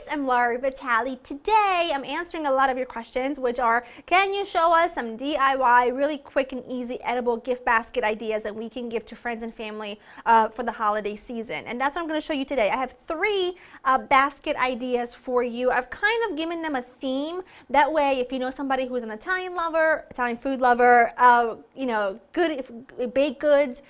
I'm Laurie Vitale. Today I'm answering a lot of your questions, which are, can you show us some DIY, really quick and easy edible gift basket ideas that we can give to friends and family for the holiday season? And that's what I'm going to show you today. I have three basket ideas for you. I've kind of given them a theme. That way, if you know somebody who's an Italian lover, Italian food lover, baked goods,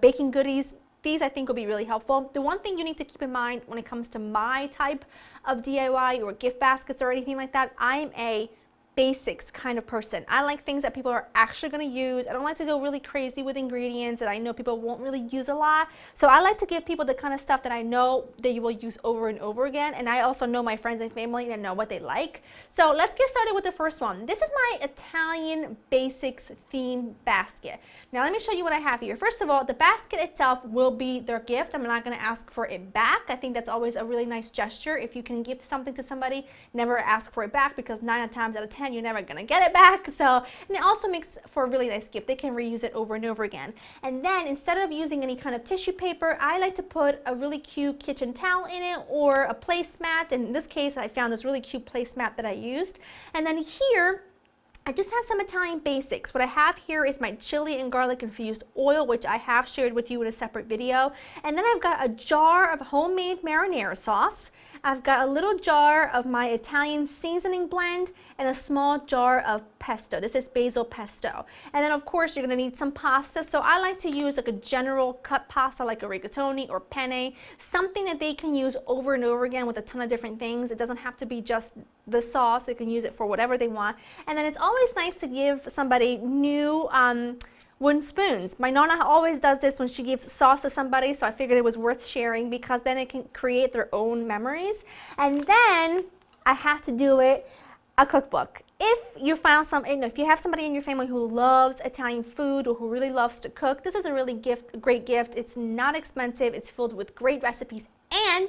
baking goodies, these I think will be really helpful. The one thing you need to keep in mind when it comes to my type of DIY or gift baskets or anything like that, I'm a basics kind of person. I like things that people are actually going to use. I don't like to go really crazy with ingredients that I know people won't really use a lot. So I like to give people the kind of stuff that I know that you will use over and over again. And I also know my friends and family and know what they like. So let's get started with the first one. This is my Italian basics theme basket. Now let me show you what I have here. First of all, the basket itself will be their gift. I'm not going to ask for it back. I think that's always a really nice gesture. If you can give something to somebody, never ask for it back, because 9 times out of 10 you're never gonna get it back. So, and it also makes for a really nice gift. They can reuse it over and over again. And then instead of using any kind of tissue paper, I like to put a really cute kitchen towel in it or a placemat. In this case, I found this really cute placemat that I used. And then here, I just have some Italian basics. What I have here is my chili and garlic infused oil, which I have shared with you in a separate video. And then I've got a jar of homemade marinara sauce. I've got a little jar of my Italian seasoning blend and a small jar of pesto. This is basil pesto. And then of course you're going to need some pasta. So I like to use like a general cut pasta like a rigatoni or penne, something that they can use over and over again with a ton of different things. It doesn't have to be just the sauce. They can use it for whatever they want. And then it's always nice to give somebody new wooden spoons. My nonna always does this when she gives sauce to somebody, so I figured it was worth sharing because then it can create their own memories. And then I have to do it a cookbook. If you found if you have somebody in your family who loves Italian food or who really loves to cook, this is a really great gift. It's not expensive. It's filled with great recipes, and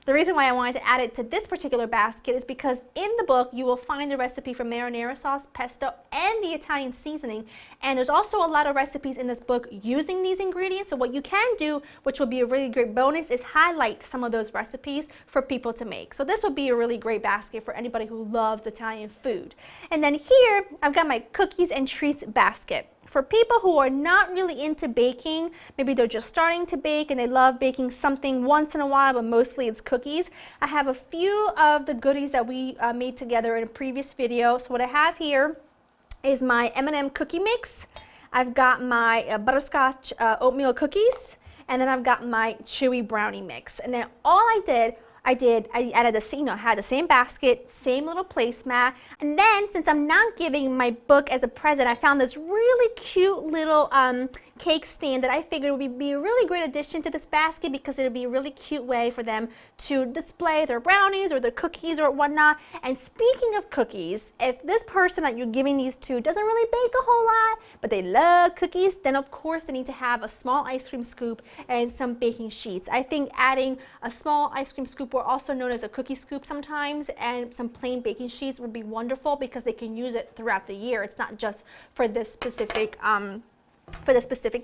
the reason why I wanted to add it to this particular basket is because in the book you will find a recipe for marinara sauce, pesto, and the Italian seasoning. And there's also a lot of recipes in this book using these ingredients. So what you can do, which will be a really great bonus, is highlight some of those recipes for people to make. So this would be a really great basket for anybody who loves Italian food. And then here I've got my cookies and treats basket. For people who are not really into baking, maybe they're just starting to bake and they love baking something once in a while, but mostly it's cookies. I have a few of the goodies that we made together in a previous video. So what I have here is my M&M cookie mix. I've got my butterscotch oatmeal cookies, and then I've got my chewy brownie mix. And then all I added had the same basket, same little placemat. And then since I'm not giving my book as a present, I found this really cute little cake stand that I figured would be a really great addition to this basket because it would be a really cute way for them to display their brownies or their cookies or whatnot. And speaking of cookies, if this person that you're giving these to doesn't really bake a whole lot, but they love cookies, then of course they need to have a small ice cream scoop and some baking sheets. I think adding a small ice cream scoop, or also known as a cookie scoop sometimes, and some plain baking sheets would be wonderful because they can use it throughout the year. It's not just for this specific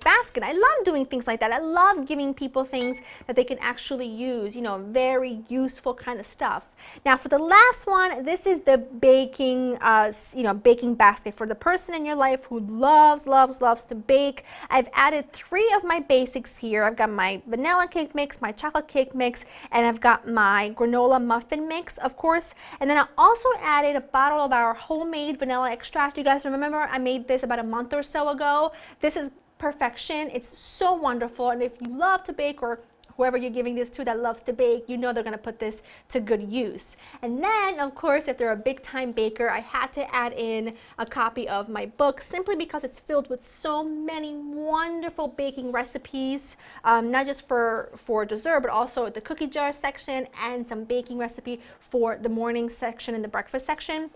basket. I love doing things like that. I love giving people things that they can actually use, very useful kind of stuff. Now for the last one, this is the baking, baking basket for the person in your life who loves to bake. I've added 3 of my basics here. I've got my vanilla cake mix, my chocolate cake mix, and I've got my granola muffin mix, of course. And then I also added a bottle of our homemade vanilla extract. You guys remember I made this about a month or so ago. This is perfection. It's so wonderful, and if you love to bake, or whoever you're giving this to that loves to bake, they're going to put this to good use. And then of course, if they're a big time baker, I had to add in a copy of my book simply because it's filled with so many wonderful baking recipes, not just for dessert, but also the cookie jar section and some baking recipe for the morning section and the breakfast section.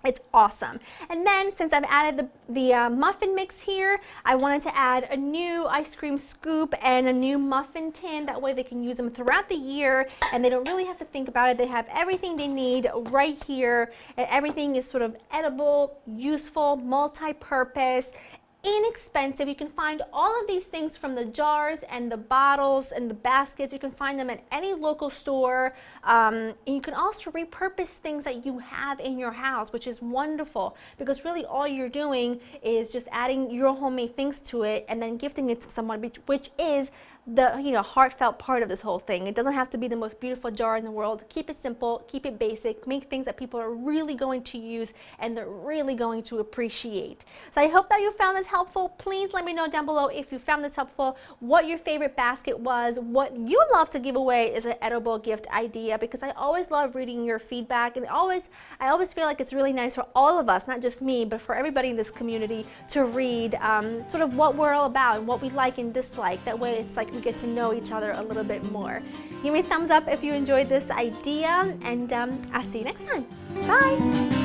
It's awesome. And then since I've added the muffin mix here, I wanted to add a new ice cream scoop and a new muffin tin. That way they can use them throughout the year and they don't really have to think about it. They have everything they need right here, and everything is sort of edible, useful, multi-purpose. inexpensive. You can find all of these things from the jars and the bottles and the baskets. You can find them at any local store. And you can also repurpose things that you have in your house, which is wonderful, because really all you're doing is just adding your homemade things to it and then gifting it to someone, which is the heartfelt part of this whole thing. It doesn't have to be the most beautiful jar in the world. Keep it simple, keep it basic, make things that people are really going to use and they're really going to appreciate. So I hope that you found this helpful. Please let me know down below if you found this helpful, what your favorite basket was, what you love to give away as an edible gift idea, because I always love reading your feedback, and I always feel like it's really nice for all of us, not just me, but for everybody in this community to read sort of what we're all about and what we like and dislike. That way it's like we get to know each other a little bit more. Give me a thumbs up if you enjoyed this idea, and I'll see you next time. Bye!